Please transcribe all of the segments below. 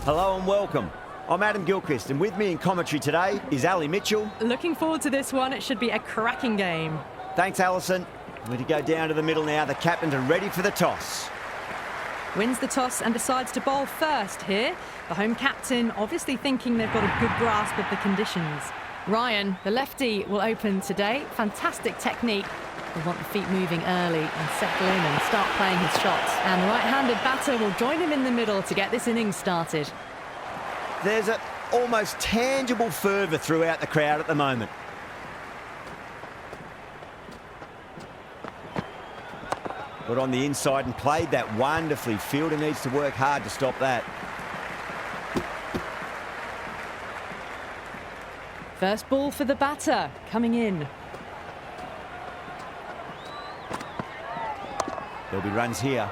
Hello and welcome. I'm Adam Gilchrist, and with me in commentary today is Ali Mitchell. Looking forward to this one. It should be a cracking game. Thanks, Alison. We're to go down to the middle now. The captains are ready for the toss. Wins the toss and decides to bowl first here. The home captain obviously thinking they've got a good grasp of the conditions. Ryan, the lefty, will open today. Fantastic technique. He'll want the feet moving early and settle in and start playing his shots. And the right-handed batter will join him in the middle to get this innings started. There's an almost tangible fervour throughout the crowd at the moment. Got on the inside and played that wonderfully. Fielder needs to work hard to stop that. First ball for the batter, coming in. There'll be runs here.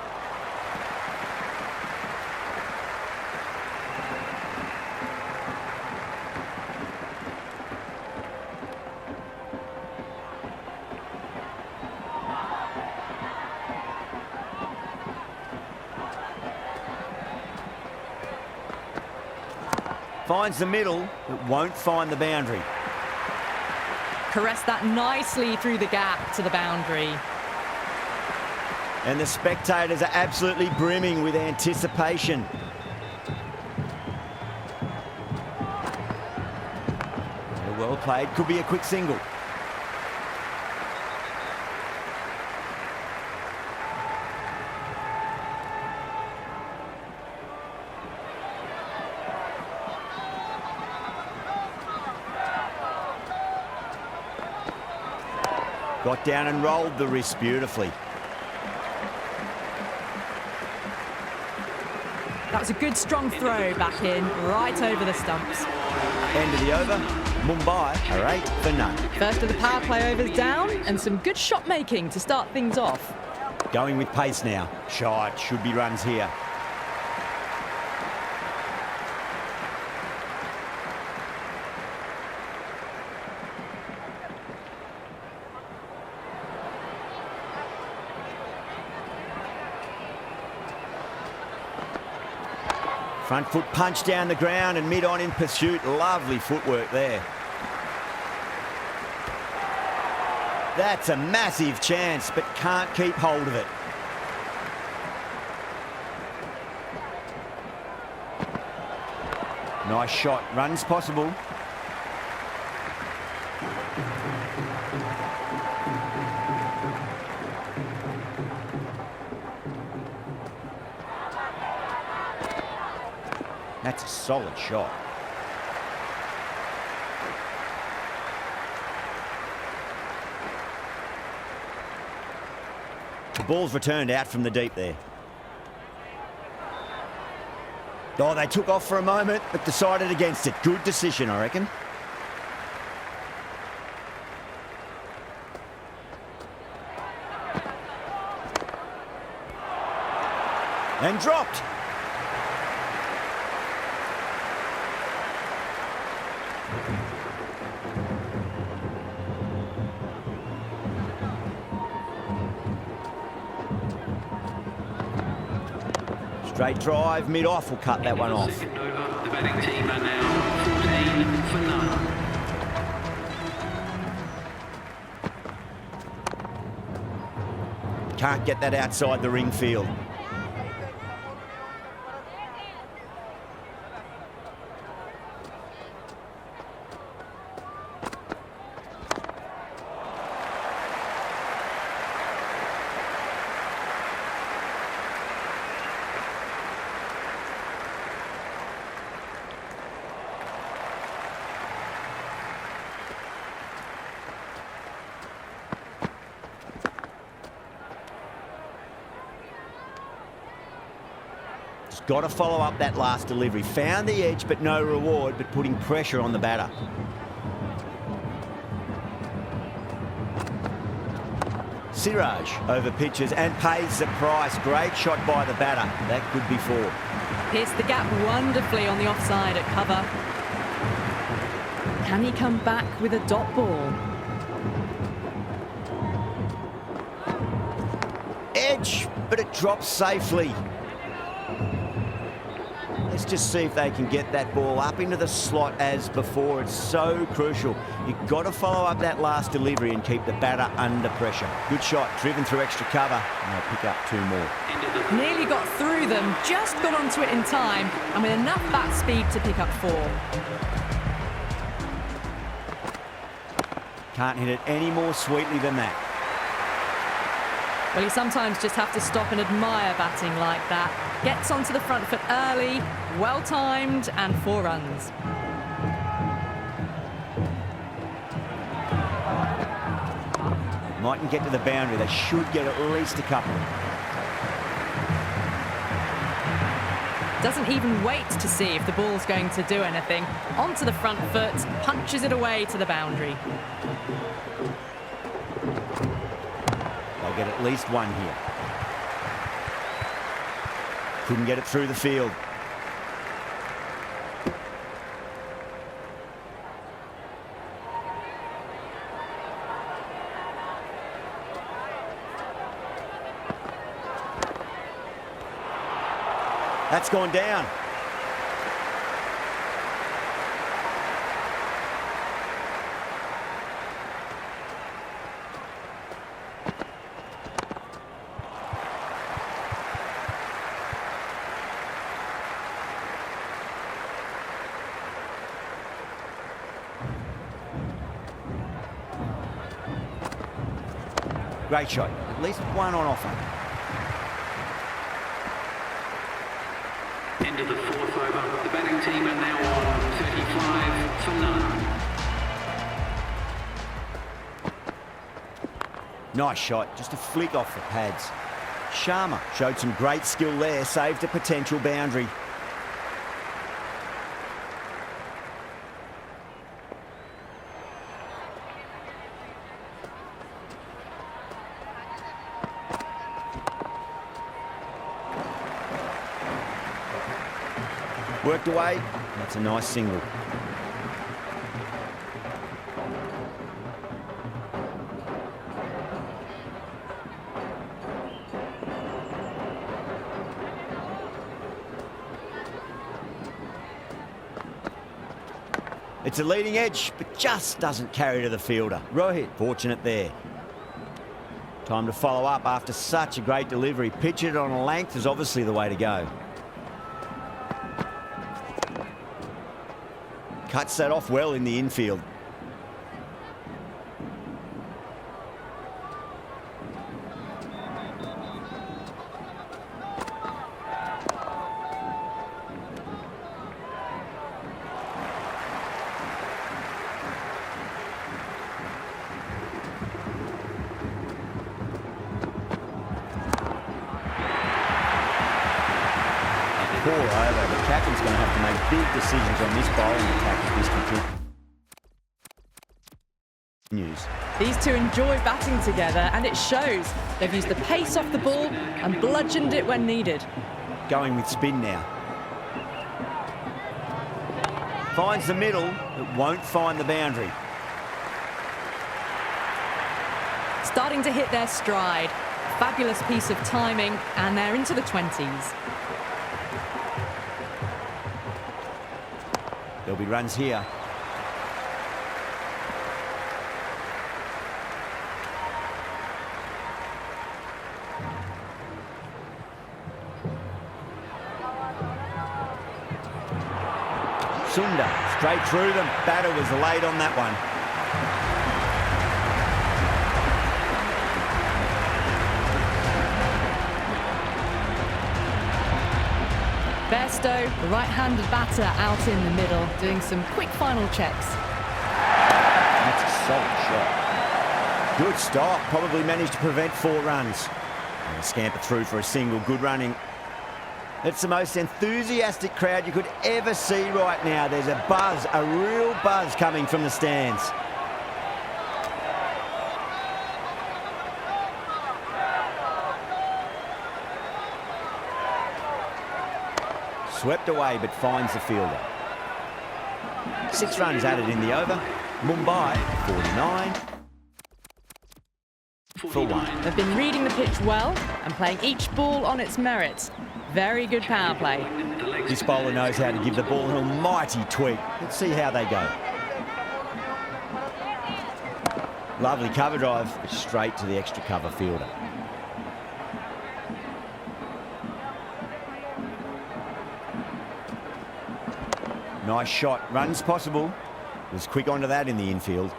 Finds the middle, but won't find the boundary. Caressed that nicely through the gap to the boundary. And the spectators are absolutely brimming with anticipation. Well played, could be a quick single. Got down and rolled the wrist beautifully. That was a good strong throw back in, right over the stumps. End of the over. Mumbai are 8 for none. First of the power play overs down, and some good shot making to start things off. Going with pace now. Shot, should be runs here. Front foot punch down the ground and mid-on in pursuit. Lovely footwork there. That's a massive chance, but can't keep hold of it. Nice shot. Runs possible. That's a solid shot. The ball's returned out from the deep there. Oh, they took off for a moment, but decided against it. Good decision, I reckon. And dropped. Straight drive, mid-off will cut that one off. Second over, the batting team are now 14 for none. Can't get that outside the ring field. Got to follow up that last delivery. Found the edge, but no reward, but putting pressure on the batter. Siraj over pitches and pays the price. Great shot by the batter. That could be 4. Pierced the gap wonderfully on the offside at cover. Can he come back with a dot ball? Edge, but it drops safely. They're Let's just see if they can get that ball up into the slot as before. It's so crucial. You've got to follow up that last delivery and keep the batter under pressure. Good shot, driven through extra cover, and they'll pick up 2 more. Nearly got through them, just got onto it in time, and with enough bat speed to pick up 4. Can't hit it any more sweetly than that. Well, you sometimes just have to stop and admire batting like that. Gets onto the front foot early, well-timed, and 4 runs. Mightn't get to the boundary. They should get at least a couple. Doesn't even wait to see if the ball's going to do anything. Onto the front foot, punches it away to the boundary. They'll get at least 1 here. Couldn't get it through the field. That's gone down. Great shot. At least 1 on offer. End of the 4th over. The batting team are now on 35 for none. Nice shot. Just a flick off the pads. Sharma showed some great skill there. Saved a potential boundary. Worked away. That's a nice single. It's a leading edge, but just doesn't carry to the fielder. Rohit, fortunate there. Time to follow up after such a great delivery. Pitch it on a length is obviously the way to go. Cuts that off well in the infield. Poor over. The captain's going to have to make big decisions on this bowling attack if this continues. These two enjoy batting together, and it shows. They've used the pace off the ball and bludgeoned it when needed. Going with spin now. Finds the middle, but won't find the boundary. Starting to hit their stride. Fabulous piece of timing, and they're into the 20s. There'll be runs here. Sunda, straight through them. Batter was late on that one. Bairstow, the right-handed batter, out in the middle, doing some quick final checks. That's a solid shot. Good stop. Probably managed to prevent 4 runs. And a scamper through for a single. Good running. It's the most enthusiastic crowd you could ever see right now. There's a buzz, a real buzz coming from the stands. Swept away, but finds the fielder. 6 runs added in the over. Mumbai, 49 for 1. They've been reading the pitch well and playing each ball on its merits. Very good power play. leg This spin. bowler knows how to give the ball an almighty tweak. Let's see how they go. Lovely cover drive, straight to the extra cover fielder. Nice shot, runs possible. Was quick onto that in the infield.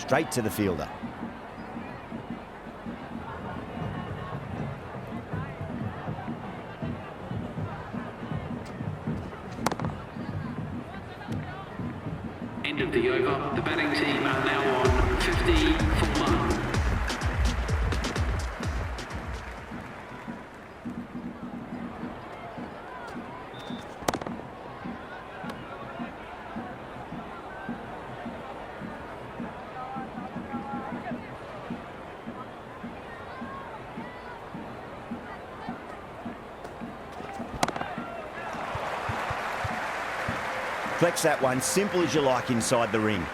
Straight to the fielder. End of the over. The batting team are now on 50 for 1. Flex that one, simple as you like inside the ring.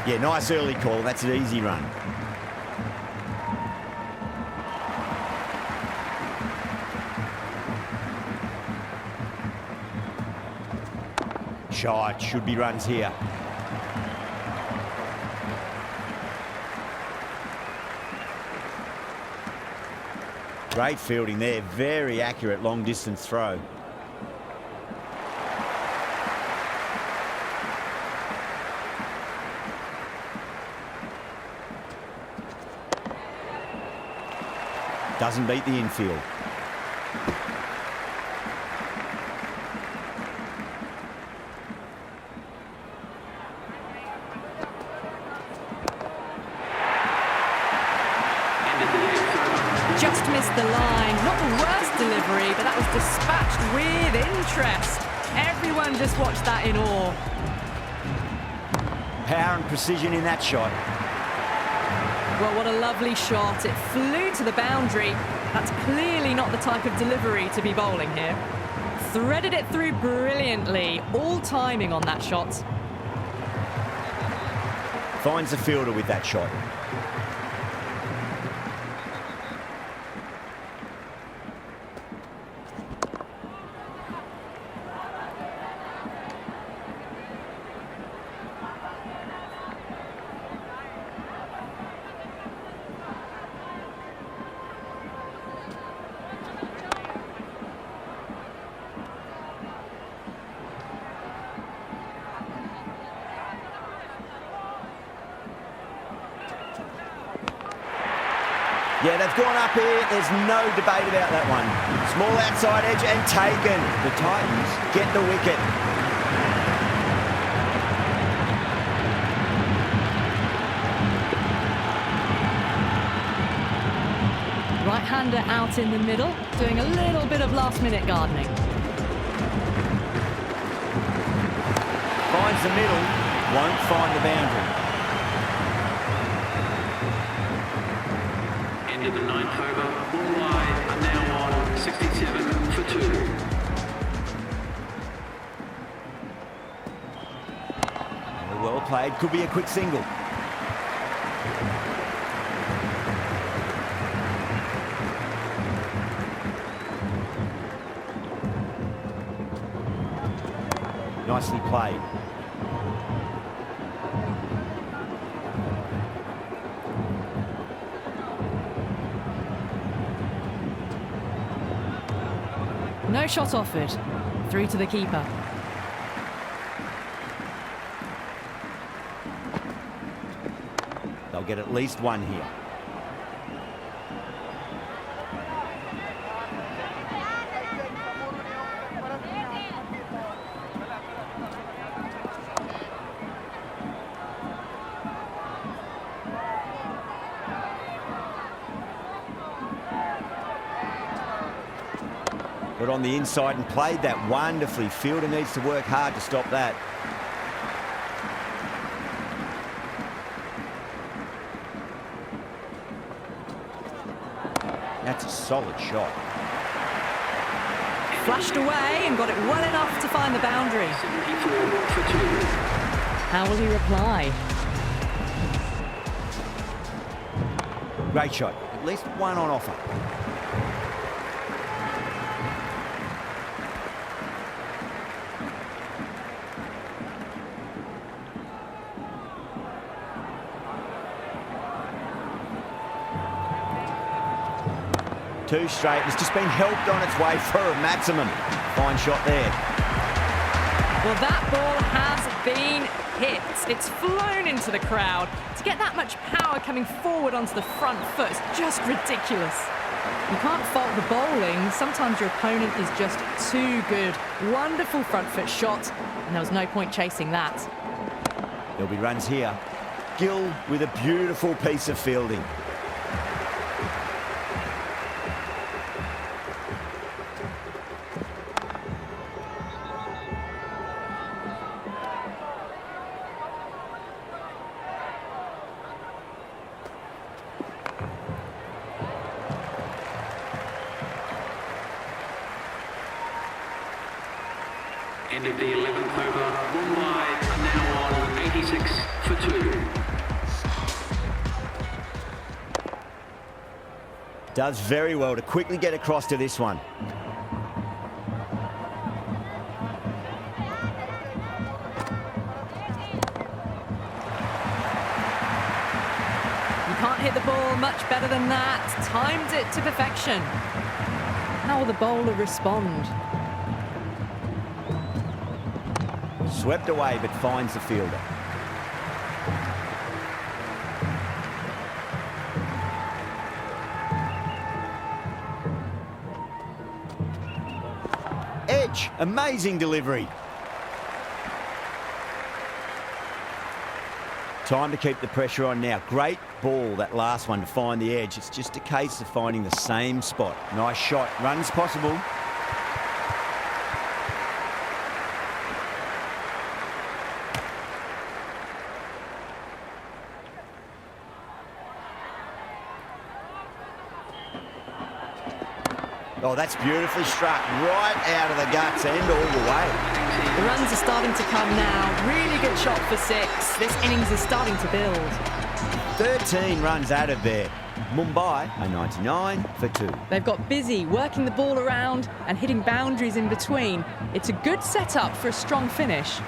Yeah, nice early call. That's an easy run. Shot, should be runs here. Great fielding there, very accurate long distance throw. Doesn't beat the infield. Just missed the line. Not the worst delivery, but that was dispatched with interest. Everyone just watched that in awe. Power and precision in that shot. Well, what a lovely shot. It flew to the boundary. That's clearly not the type of delivery to be bowling here. Threaded it through brilliantly. All timing on that shot. Finds the fielder with that shot. Yeah, they've gone up here. There's no debate about that one. Small outside edge and taken. The Titans get the wicket. Right-hander out in the middle, doing a little bit of last-minute gardening. Finds the middle, won't find the boundary. End of the 9th over. Mumbai are now on 67 for 2. Well played, could be a quick single. Nicely played. No shot offered. Through to the keeper. They'll get at least one here. Got on the inside and played that wonderfully. Fielder needs to work hard to stop that. That's a solid shot. Flashed away and got it well enough to find the boundary. 74 for 2. How will he reply? Great shot. At least one on offer. Two straight. It's just been helped on its way for a maximum. Fine shot there. Well, that ball has been hit. It's flown into the crowd. To get that much power coming forward onto the front foot is just ridiculous. You can't fault the bowling. Sometimes your opponent is just too good. Wonderful front foot shot, and there was no point chasing that. There'll be runs here. Gill with a beautiful piece of fielding. End of the 11th over. Mumbai are now on 86 for 2. Does very well to quickly get across to this one. You can't hit the ball much better than that. Timed it to perfection. How will the bowler respond? Swept away, but finds the fielder. Edge, amazing delivery. Time to keep the pressure on now. Great ball, that last one, to find the edge. It's just a case of finding the same spot. Nice shot. Runs possible. Oh, that's beautifully struck. Right out of the guts and all the way. The runs are starting to come now. Really good shot for 6. This innings is starting to build. 13 runs added there. Mumbai are 99 for 2. They've got busy working the ball around and hitting boundaries in between. It's a good setup for a strong finish.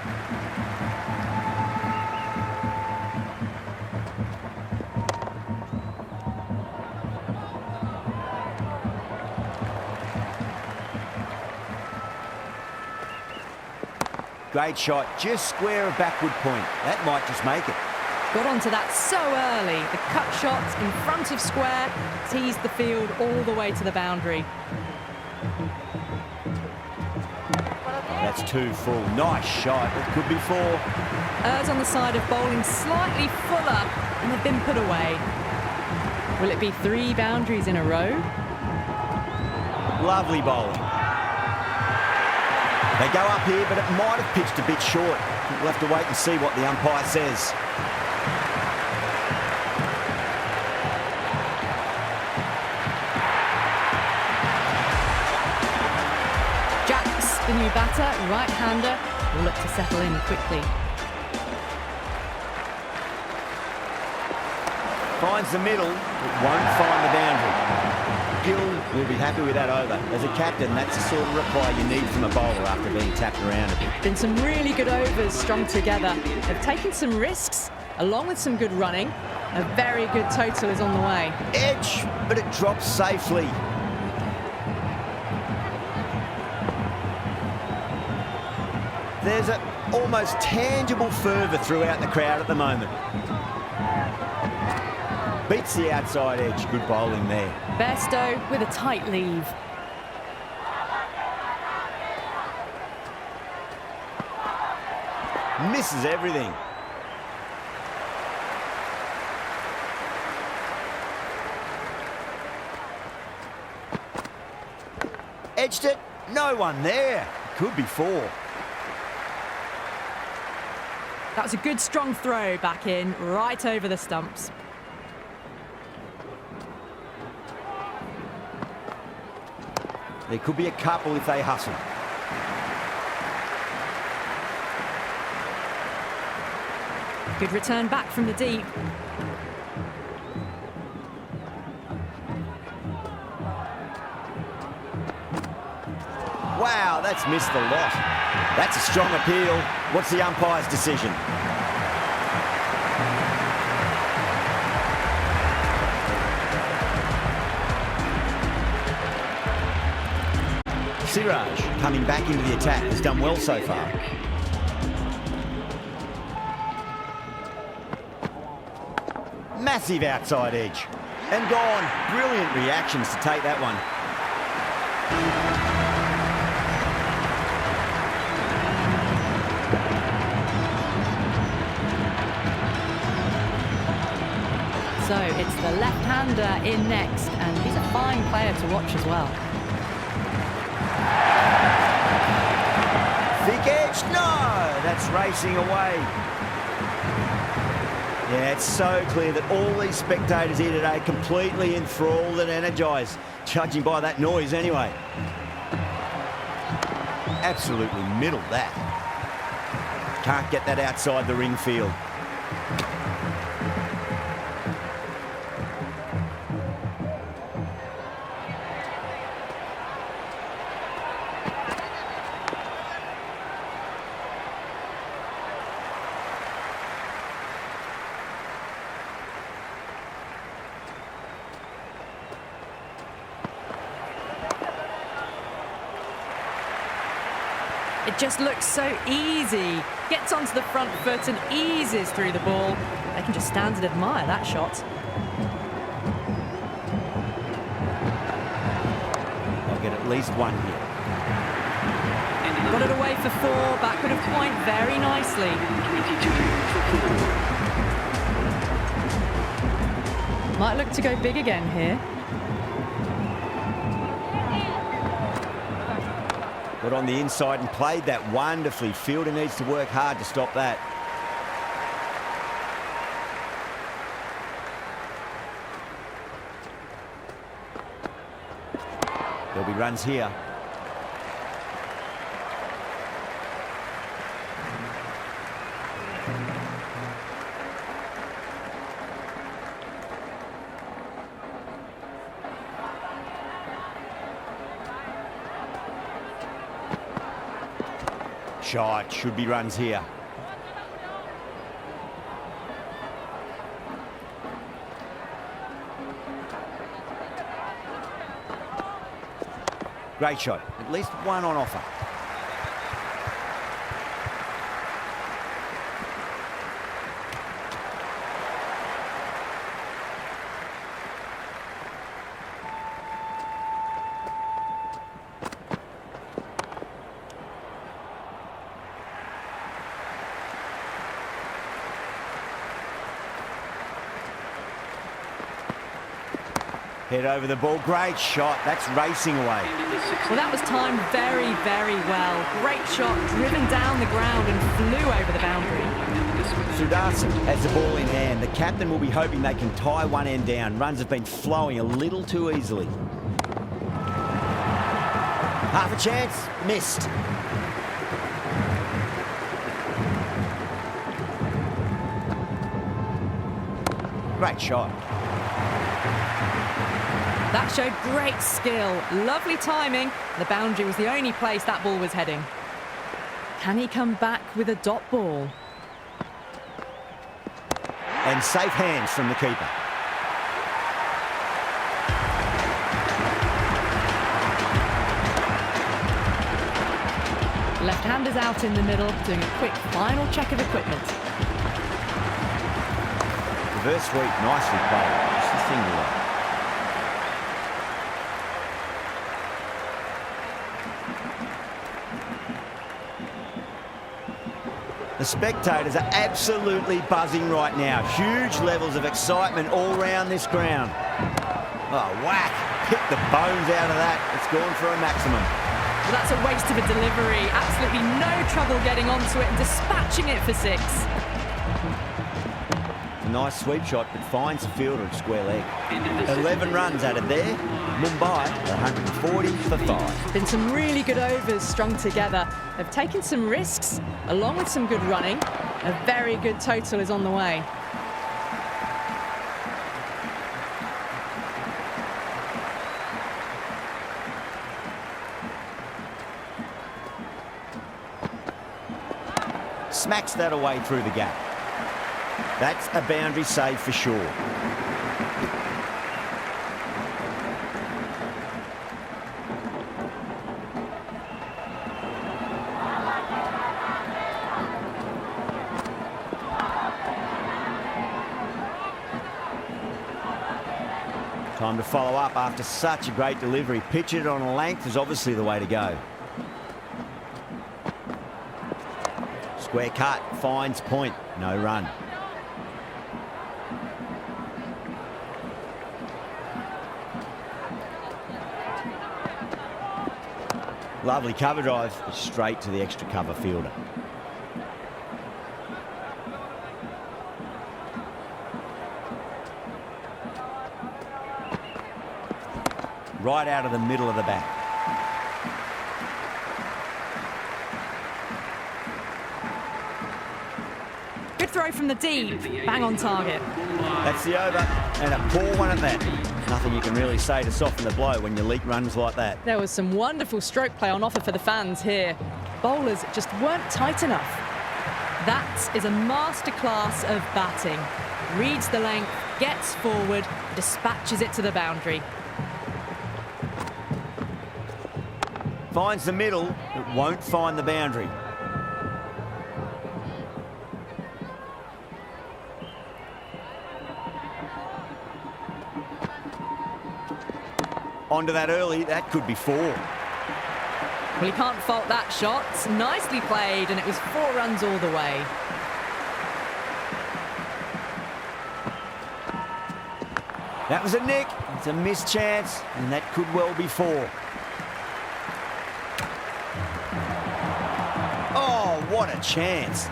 Great shot, just square of backward point. That might just make it. Got onto that so early. The cut shot in front of square teased the field all the way to the boundary. That's 2 full. Nice shot. It could be 4. Errs on the side of bowling slightly fuller, and they've been put away. Will it be 3 boundaries in a row? Lovely bowling. They go up here, but it might have pitched a bit short. We'll have to wait and see what the umpire says. Jacks, the new batter, right-hander, will look to settle in quickly. Finds the middle, but won't find the boundary. Gill will be happy with that over. As a captain, that's the sort of reply you need from a bowler after being tapped around a bit. Been some really good overs strung together. They've taken some risks, along with some good running. A very good total is on the way. Edge, but it drops safely. There's an almost tangible fervour throughout the crowd at the moment. Beats the outside edge. Good bowling there. Bairstow with a tight leave. Misses everything. Edged it. No one there. Could be 4. That was a good strong throw back in, right over the stumps. There could be a couple if they hustle. Good return back from the deep. Wow, that's missed the lot. That's a strong appeal. What's the umpire's decision? Siraj, coming back into the attack, has done well so far. Massive outside edge. And gone. Brilliant reactions to take that one. So it's the left-hander in next, and he's a fine player to watch as well. Thick edge, no! That's racing away. Yeah, it's so clear that all these spectators here today completely enthralled and energised, judging by that noise anyway. Absolutely middled that. Can't get that outside the ring field. It just looks so easy. Gets onto the front foot and eases through the ball. They can just stand and admire that shot. I'll get at least one here. Got it away for 4, backward of point very nicely. 22 for 4. Might look to go big again here. Got on the inside and played that wonderfully. Fielder needs to work hard to stop that. There'll be runs here. Shot, should be runs here. Great shot, at least one on offer. Head over the ball, great shot, that's racing away. Well, that was timed very, very well. Great shot, driven down the ground and flew over the boundary. Sudarshan has the ball in hand. The captain will be hoping they can tie one end down. Runs have been flowing a little too easily. Half a chance, missed. Great shot. That showed great skill, lovely timing. The boundary was the only place that ball was heading. Can he come back with a dot ball? And safe hands from the keeper. Left-handers out in the middle, doing a quick final check of equipment. Reverse sweep, nicely played. Just a single one. The spectators are absolutely buzzing right now. Huge levels of excitement all around this ground. Oh, whack. Pick the bones out of that. It's gone for a maximum. Well, that's a waste of a delivery. Absolutely no trouble getting onto it and dispatching it for 6. A nice sweep shot, but finds the fielder at square leg. 11 runs added there. Mumbai 140 for 5. Been some really good overs strung together. They've taken some risks, along with some good running. A very good total is on the way. Smacks that away through the gap. That's a boundary save for sure. Time to follow up after such a great delivery. Pitch it on a length is obviously the way to go. Square cut, finds point, no run. Lovely cover drive, straight to the extra cover fielder. Right out of the middle of the bat. Good throw from the deep, bang on target. That's the over, and a poor one at that. Nothing you can really say to soften the blow when you leak runs like that. There was some wonderful stroke play on offer for the fans here. Bowlers just weren't tight enough. That is a masterclass of batting. Reads the length, gets forward, dispatches it to the boundary. Finds the middle, but won't find the boundary. Onto that early, that could be 4. Well, he can't fault that shot. Nicely played, and it was 4 runs all the way. That was a nick. It's a missed chance, and that could well be 4. Oh, what a chance.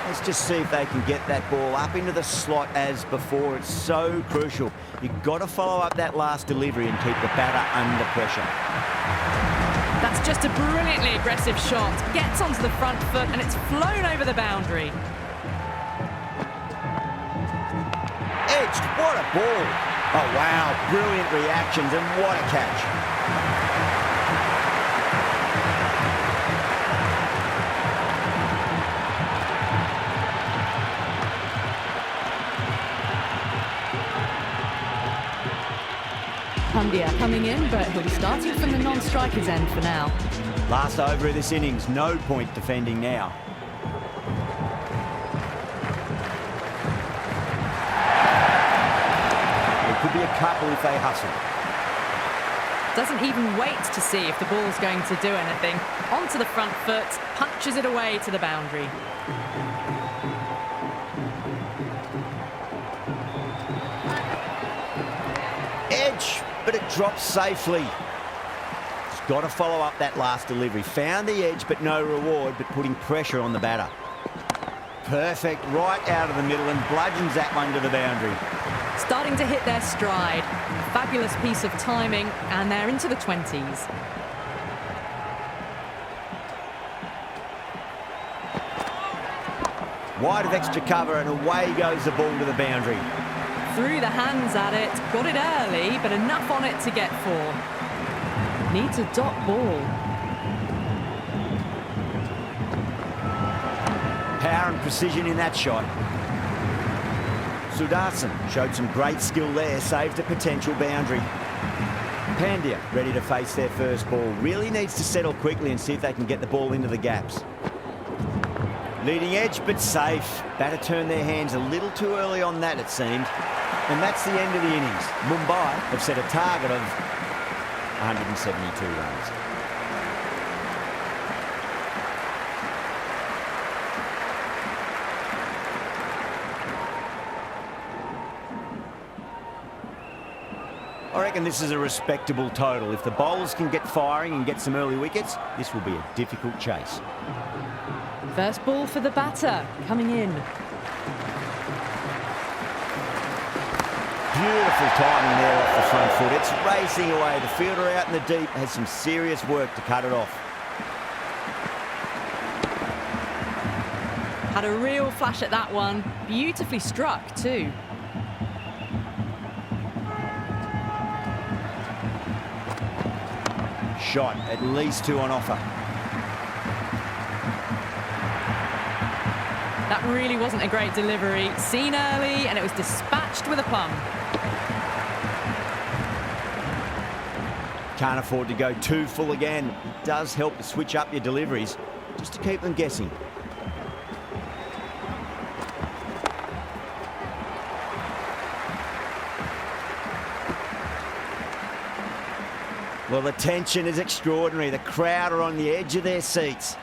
Let's just see if they can get that ball up into the slot as before. It's so crucial. You've got to follow up that last delivery and keep the batter under pressure. That's just a brilliantly aggressive shot. Gets onto the front foot, and it's flown over the boundary. Edged, what a ball. Oh, wow, brilliant reactions, and what a catch. Pandya coming in, but he'll be starting from the non-strikers end for now. Last over of this innings, no point defending now. There could be a couple if they hustle. Doesn't even wait to see if the ball's going to do anything. Onto the front foot, punches it away to the boundary. Edge, but it drops safely. He's got to follow up that last delivery. Found the edge, but no reward, but putting pressure on the batter. Perfect, right out of the middle, and bludgeons that one to the boundary. Starting to hit their stride. A fabulous piece of timing, and they're into the 20s. Wide of extra cover, and away goes the ball to the boundary. Threw the hands at it, got it early, but enough on it to get 4. Needs a dot ball. Power and precision in that shot. Sudarshan showed some great skill there, saved a potential boundary. Pandya ready to face their first ball. Really needs to settle quickly and see if they can get the ball into the gaps. Leading edge, but safe. Batter turned their hands a little too early on that, it seemed. And that's the end of the innings. Mumbai have set a target of 172 runs. I reckon this is a respectable total. If the bowlers can get firing and get some early wickets, this will be a difficult chase. First ball for the batter, coming in. Beautiful timing there off the front foot. It's racing away. The fielder out in the deep has some serious work to cut it off. Had a real flash at that one. Beautifully struck too. Shot, at least 2 on offer. That really wasn't a great delivery. Seen early and it was dispatched with a plum. Can't afford to go too full again. It does help to switch up your deliveries just to keep them guessing. Well, the tension is extraordinary. The crowd are on the edge of their seats.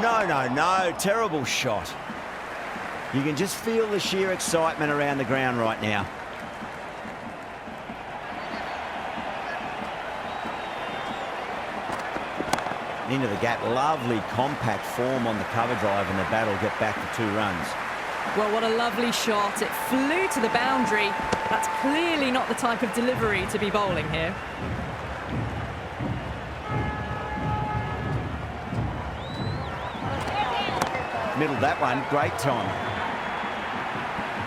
No. Terrible shot. You can just feel the sheer excitement around the ground right now. Into the gap. Lovely compact form on the cover drive, and the bat will get back to 2 runs. Well, what a lovely shot. It flew to the boundary. That's clearly not the type of delivery to be bowling here. Middled that one. Great time.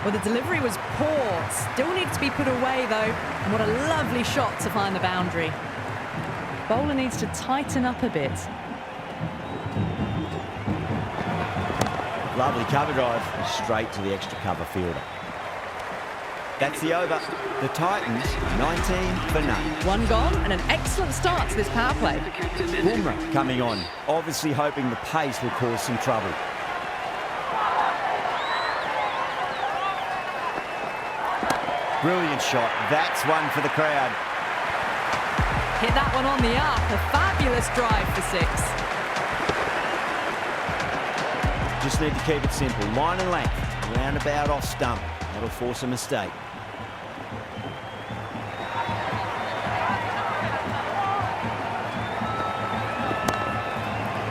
Well, the delivery was poor. Still needs to be put away, though. And what a lovely shot to find the boundary. Bowler needs to tighten up a bit. Lovely cover drive, straight to the extra cover fielder. That's the over. The Titans, 19 for none. 1 gone and an excellent start to this power play. Bumrah coming on, obviously hoping the pace will cause some trouble. Brilliant shot. That's one for the crowd. Hit that one on the up. A fabulous drive for 6. Just need to keep it simple. Line and length. Roundabout off stump. That'll force a mistake.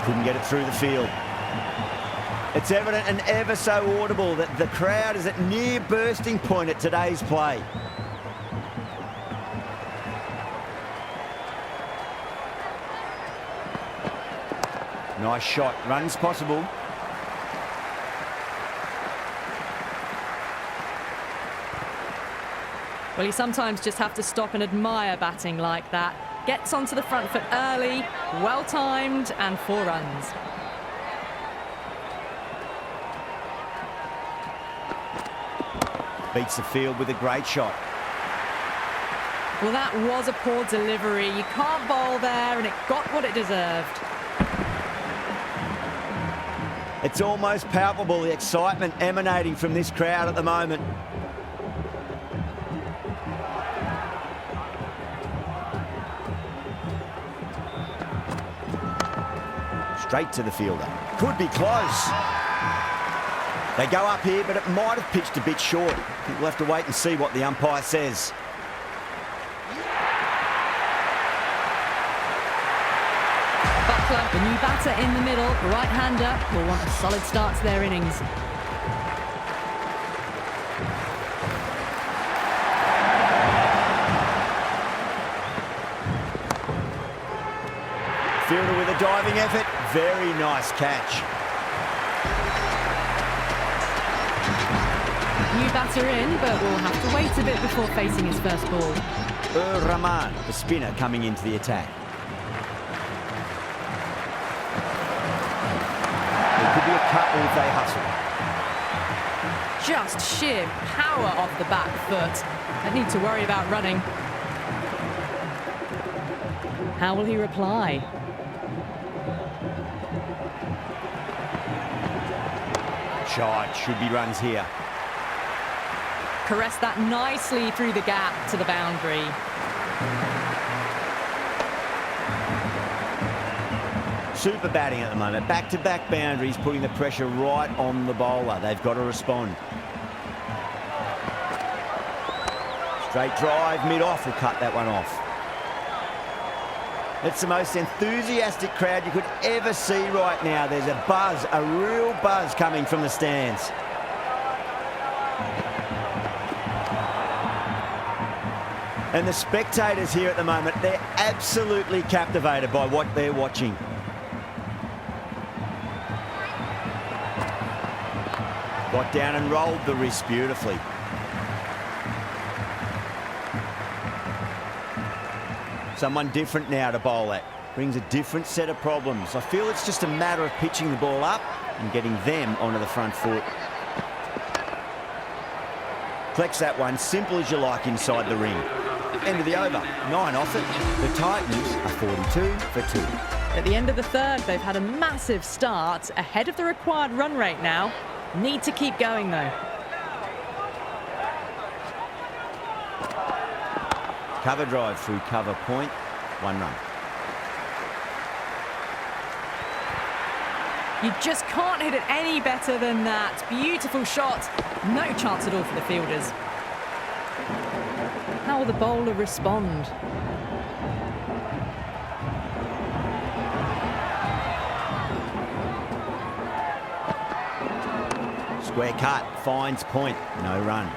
Couldn't get it through the field. It's evident and ever so audible that the crowd is at near bursting point at today's play. Nice shot. Runs possible. Well, you sometimes just have to stop and admire batting like that. Gets onto the front foot early, well-timed, and 4 runs. Beats the field with a great shot. Well, that was a poor delivery. You can't bowl there, and it got what it deserved. It's almost palpable, the excitement emanating from this crowd at the moment. Straight to the fielder. Could be close. They go up here, but it might have pitched a bit short. I think we'll have to wait and see what the umpire says. Buckler, the new batter in the middle, right-hander, will want a solid start to their innings. Fielder with a diving effort. Very nice catch. New batter in, but will have to wait a bit before facing his first ball. Rahman, the spinner, coming into the attack. There could be a couple if they hustle. Just sheer power off the back foot. Don't need to worry about running. How will he reply? Shot, should be runs here. Caressed that nicely through the gap to the boundary. Super batting at the moment. Back-to-back boundaries, putting the pressure right on the bowler. They've got to respond. Straight drive, mid-off will cut that one off. It's the most enthusiastic crowd you could ever see right now. There's a buzz, a real buzz coming from the stands. And the spectators here at the moment, they're absolutely captivated by what they're watching. Got down and rolled the wrist beautifully. Someone different now to bowl at. Brings a different set of problems. I feel it's just a matter of pitching the ball up and getting them onto the front foot. Collects that one, simple as you like, inside the ring. End of the over, 9 off it. The Titans are 42 for 2. At the end of the third, they've had a massive start, ahead of the required run rate now. Need to keep going though. Cover drive through cover point, 1 run. You just can't hit it any better than that. Beautiful shot. No chance at all for the fielders. How will the bowler respond? Square cut, finds point, no run.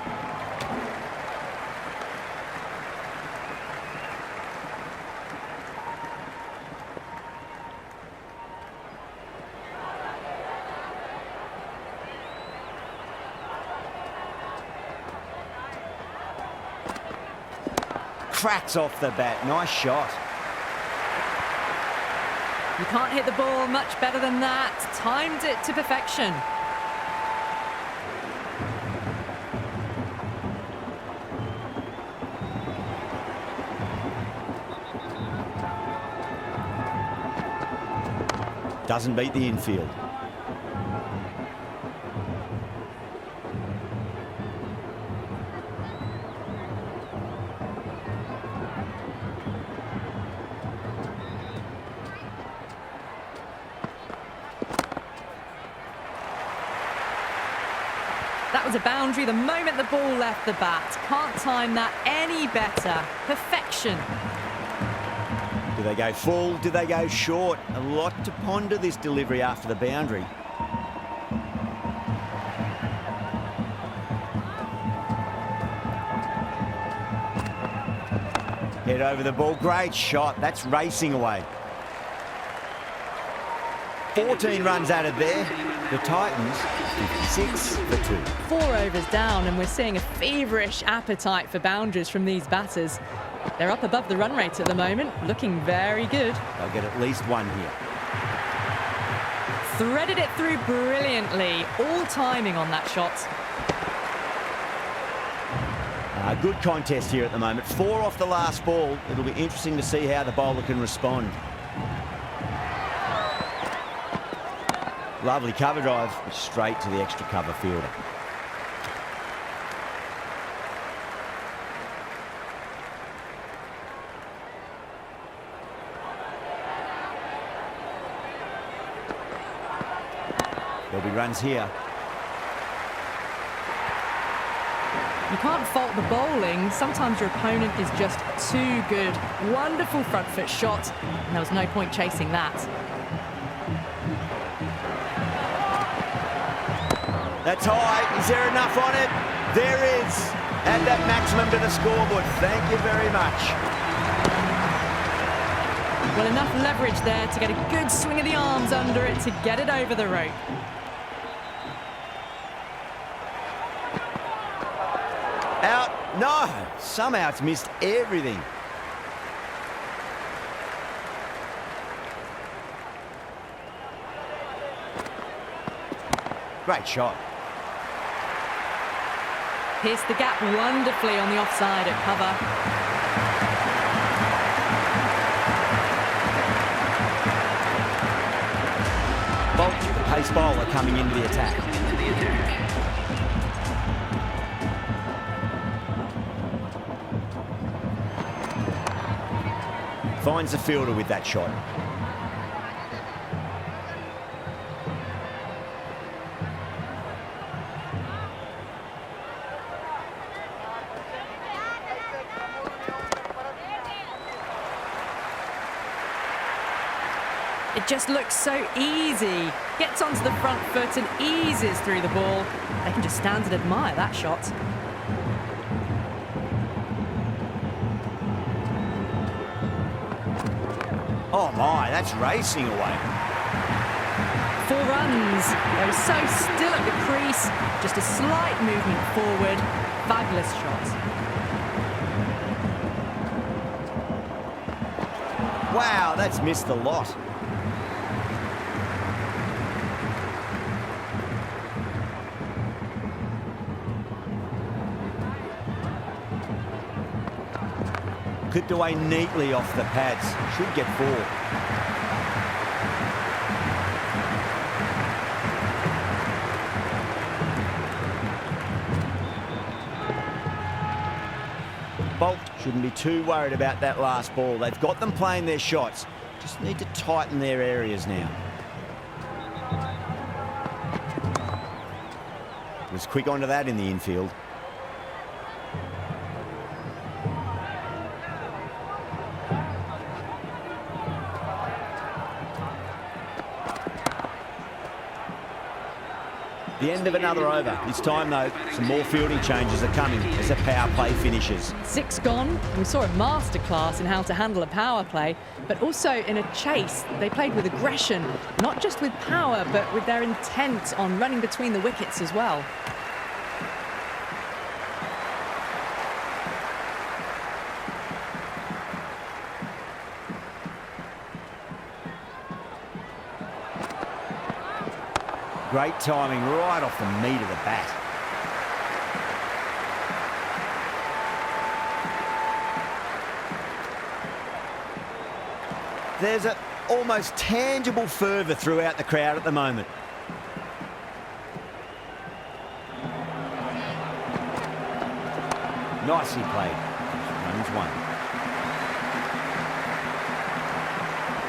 Cracks off the bat, nice shot. You can't hit the ball much better than that. Timed it to perfection. Doesn't beat the infield. That was a boundary the moment the ball left the bat. Can't time that any better. Perfection. Do they go full? Do they go short? A lot to ponder this delivery after the boundary. Head over the ball. Great shot. That's racing away. 14 runs added there. The Titans, 56 for 2. 4 overs down, and we're seeing a feverish appetite for boundaries from these batters. They're up above the run rate at the moment, looking very good. They'll get at least one here. Threaded it through brilliantly. All timing on that shot. Good contest here at the moment. 4 off the last ball. It'll be interesting to see how the bowler can respond. Lovely cover drive, straight to the extra cover fielder. There'll be runs here. You can't fault the bowling. Sometimes your opponent is just too good. Wonderful front foot shot, and there was no point chasing that. That's high. Is there enough on it? There is. Add that maximum to the scoreboard. Thank you very much. Well, enough leverage there to get a good swing of the arms under it to get it over the rope. Out. No. Somehow it's missed everything. Great shot. Pierced the gap wonderfully on the offside at cover. Bolt, the pace bowler coming into the attack. Finds the fielder with that shot. It just looks so easy. Gets onto the front foot and eases through the ball. They can just stand and admire that shot. Oh my, that's racing away. 4 runs. They were so still at the crease. Just a slight movement forward. Fabulous shot. Wow, that's missed the lot. Clipped away neatly off the pads. Should get 4. Bolt shouldn't be too worried about that last ball. They've got them playing their shots. Just need to tighten their areas now. Was quick onto that in the infield. The end of another over. This time, though, some more fielding changes are coming as the power play finishes. 6 gone. We saw a masterclass in how to handle a power play, but also in a chase. They played with aggression, not just with power, but with their intent on running between the wickets as well. Great timing right off the meat of the bat. There's an almost tangible fervour throughout the crowd at the moment. Nicely played. Runs 1.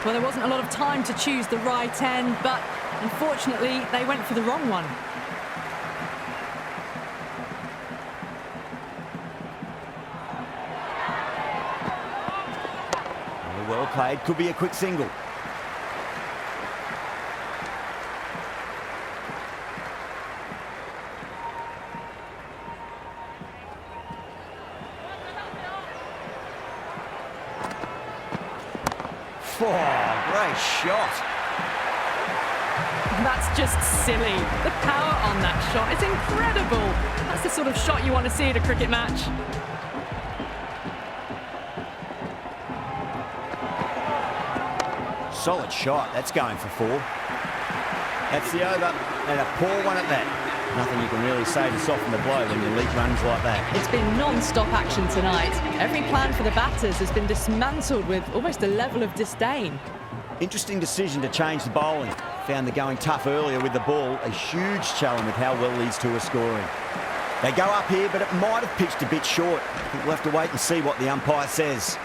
Well, there wasn't a lot of time to choose the right end, but unfortunately, they went for the wrong one. Well played. Could be a quick single. Oh, great shot. That's just silly. The power on that shot is incredible. That's the sort of shot you want to see at a cricket match. Solid shot. That's going for 4. That's the over, and a poor one at that. Nothing you can really say to soften the blow when you leak runs like that. It's been non-stop action tonight. Every plan for the batters has been dismantled with almost a level of disdain. Interesting decision to change the bowling. Found the going tough earlier with the ball. A huge challenge with how well these two are scoring. They go up here, but it might have pitched a bit short. I think we'll have to wait and see what the umpire says.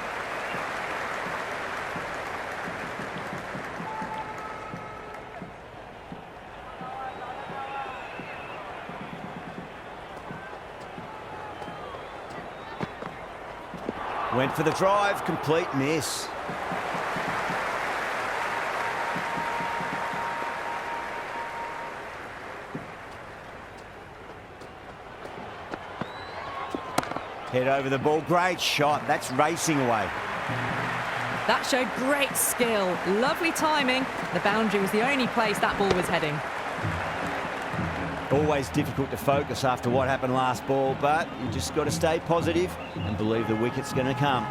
Went for the drive, complete miss. Head over the ball, great shot. That's racing away. That showed great skill, lovely timing. The boundary was the only place that ball was heading. Always difficult to focus after what happened last ball, but you just got to stay positive and believe the wicket's going to come.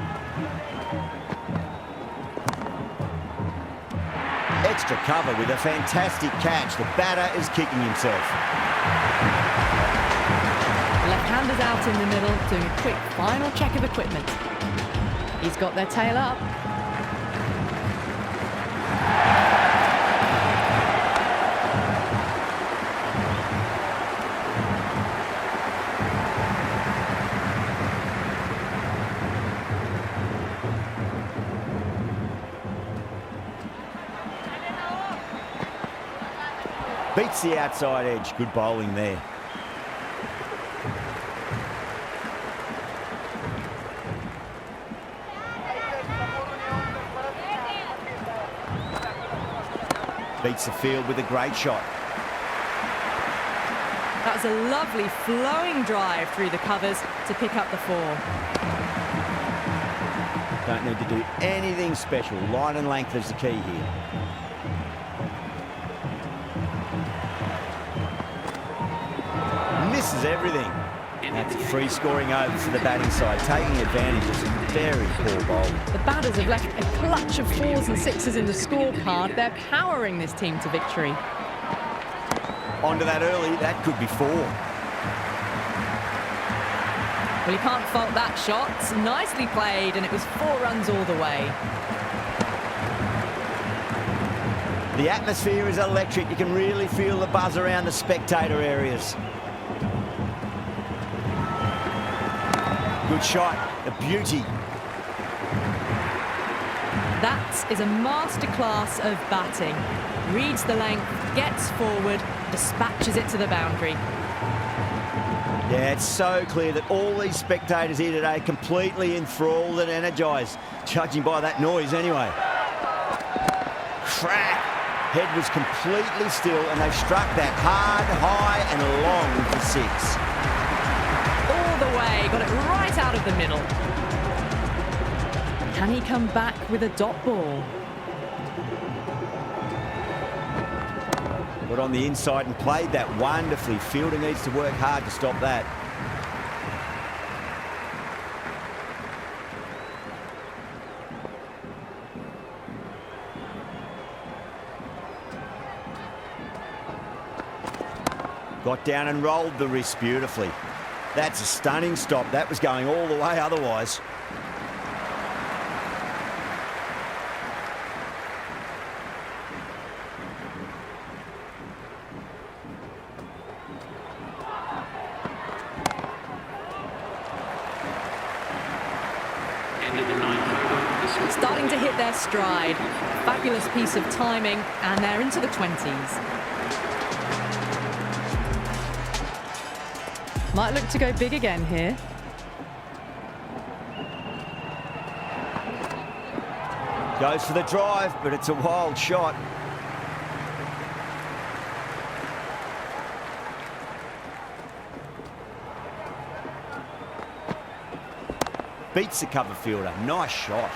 Extra cover with a fantastic catch. The batter is kicking himself. The left-hander's out in the middle, doing a quick final check of equipment. He's got their tail up. Beats the outside edge. Good bowling there. Beats the field with a great shot. That was a lovely flowing drive through the covers to pick up the 4. Don't need to do anything special. Line and length is the key here. Misses everything. That's a free scoring over for the batting side, taking advantage of some very poor bowling. The batters have left a clutch of 4s and 6s in the scorecard. They're powering this team to victory. Onto that early, that could be 4. Well, you can't fault that shot. Nicely played, and it was 4 runs all the way. The atmosphere is electric. You can really feel the buzz around the spectator areas. Good shot, a beauty. That is a masterclass of batting. Reads the length, gets forward, dispatches it to the boundary. Yeah, it's so clear that all these spectators here today completely enthralled and energised, judging by that noise anyway. Crack! Head was completely still and they've struck that hard, high and long for 6. All the way, got it right out of the middle. Can he come back with a dot ball? Got on the inside and played that wonderfully. Fielder needs to work hard to stop that. Got down and rolled the wrist beautifully. That's a stunning stop. That was going all the way otherwise. Starting to hit their stride. Fabulous piece of timing, and they're into the 20s. Might look to go big again here. Goes for the drive, but it's a wild shot. Beats the cover fielder. Nice shot.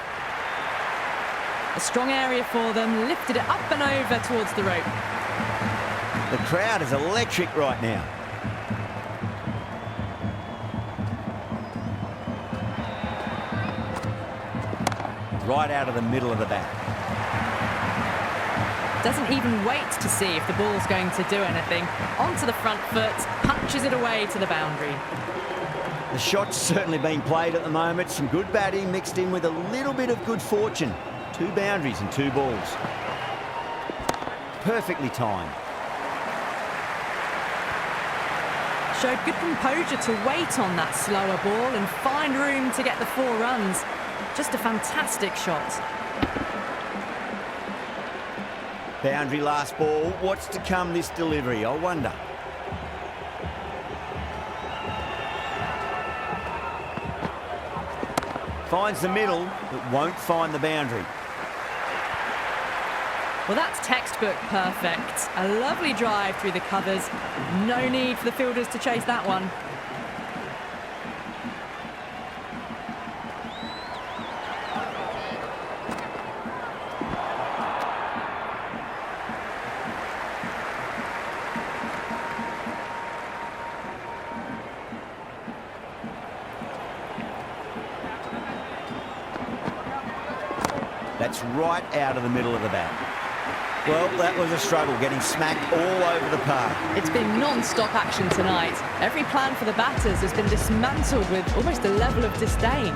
A strong area for them, lifted it up and over towards the rope. The crowd is electric right now. Right out of the middle of the bat. Doesn't even wait to see if the ball's going to do anything. Onto the front foot, punches it away to the boundary. The shot's certainly being played at the moment. Some good batting mixed in with a little bit of good fortune. 2 boundaries and 2 balls. Perfectly timed. Showed good composure to wait on that slower ball and find room to get the 4 runs. Just a fantastic shot. Boundary last ball. What's to come this delivery? I wonder. Finds the middle, but won't find the boundary. Well, that's textbook perfect. A lovely drive through the covers. No need for the fielders to chase that one. That's right out of the middle of the bat. Well, that was a struggle, getting smacked all over the park. It's been non-stop action tonight. Every plan for the batters has been dismantled with almost a level of disdain.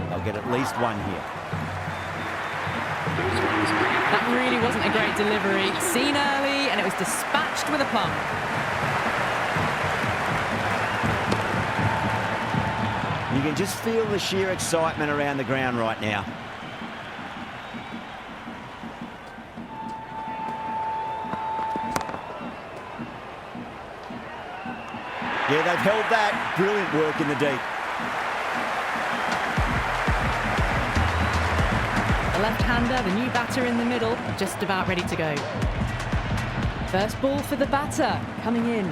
They'll get at least 1 here. That really wasn't a great delivery. Seen early, and it was dispatched with a pump. You can just feel the sheer excitement around the ground right now. Yeah, they've held that. Brilliant work in the deep. The left-hander, the new batter in the middle, just about ready to go. First ball for the batter, coming in. On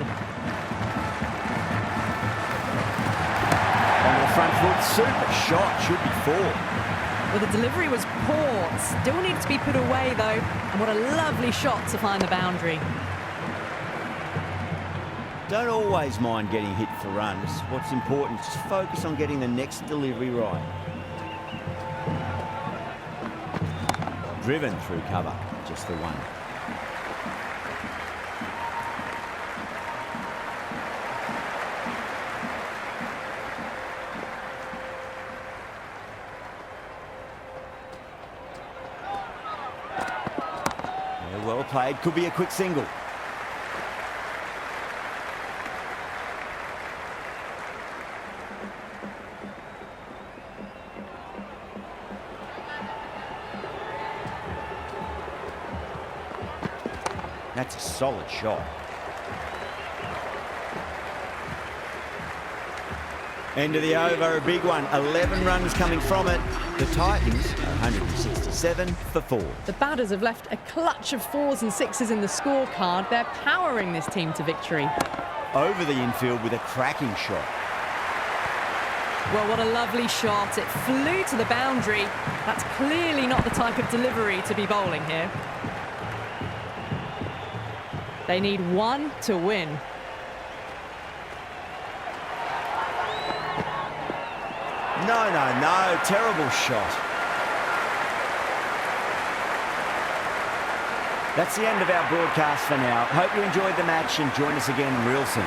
the front foot, super shot, should be 4. Well, the delivery was poor. Still needs to be put away, though. And what a lovely shot to find the boundary. Don't always mind getting hit for runs. What's important is just focus on getting the next delivery right. Driven through cover, just the 1. Yeah, well played, could be a quick single. That's a solid shot. End of the over, a big one. 11 runs coming from it. The Titans are 167 for 4. The batters have left a clutch of 4s and 6s in the scorecard. They're powering this team to victory. Over the infield with a cracking shot. Well, what a lovely shot. It flew to the boundary. That's clearly not the type of delivery to be bowling here. They need 1 to win. No, terrible shot. That's the end of our broadcast for now. Hope you enjoyed the match and join us again real soon.